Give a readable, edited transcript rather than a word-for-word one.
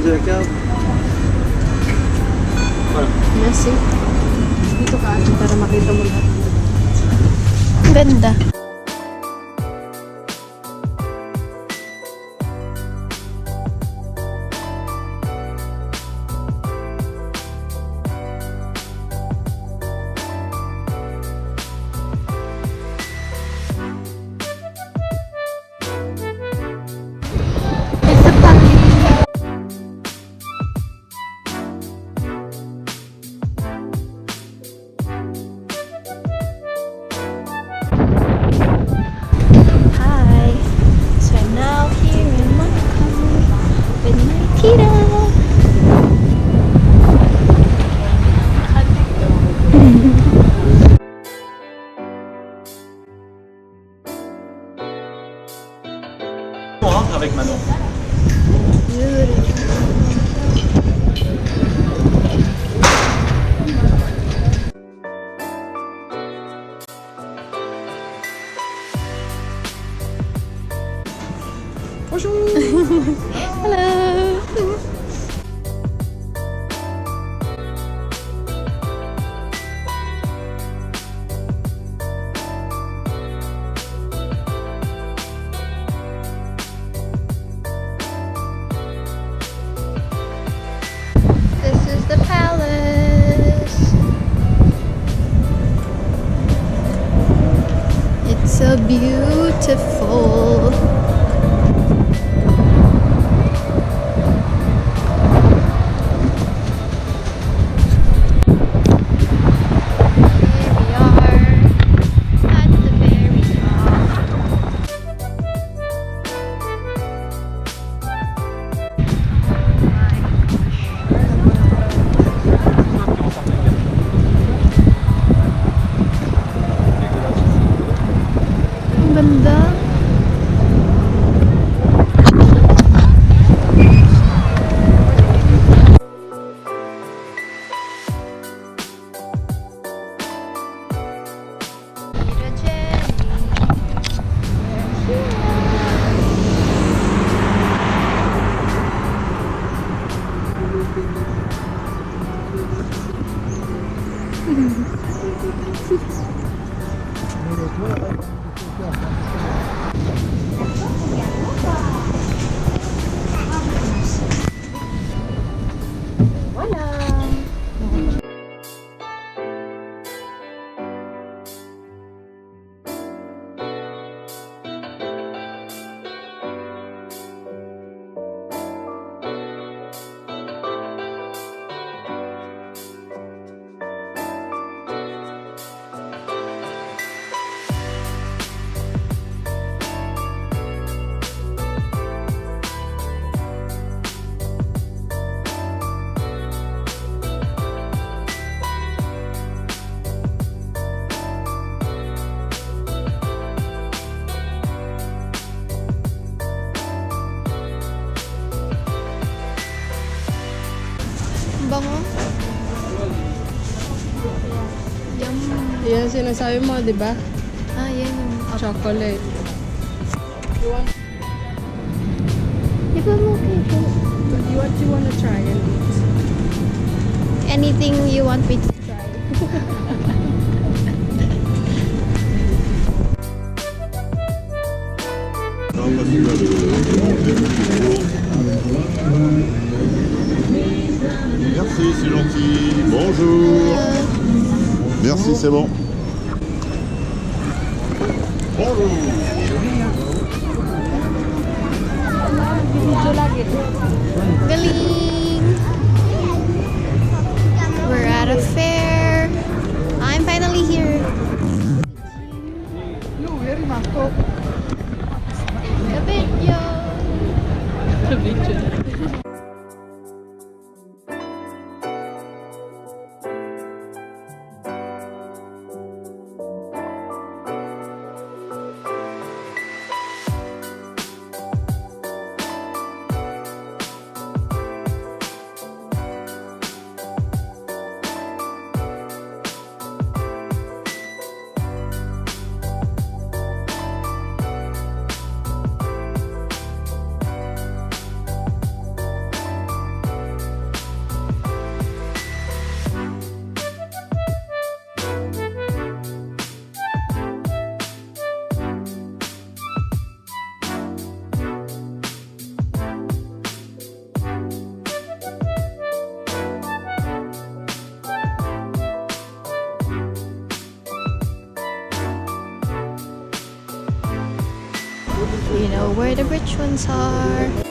check out. Messy. Dito ka para makita mo lahat. Ang ganda. Avec Manon. Bonjour. Hello. This is the palace. It's so beautiful. Ganda. Bango. Yum. Yan sinasabi mo, di ba? Ah, yan yung Chocolate. You want, Di ba mo okay? what you want to try and eat? Anything you want me to try. Merci, c'est gentil. Bonjour. Merci, c'est bon. Bonjour. Galing! We're at a fair. I'm finally here. Cabello! we know where the rich ones are.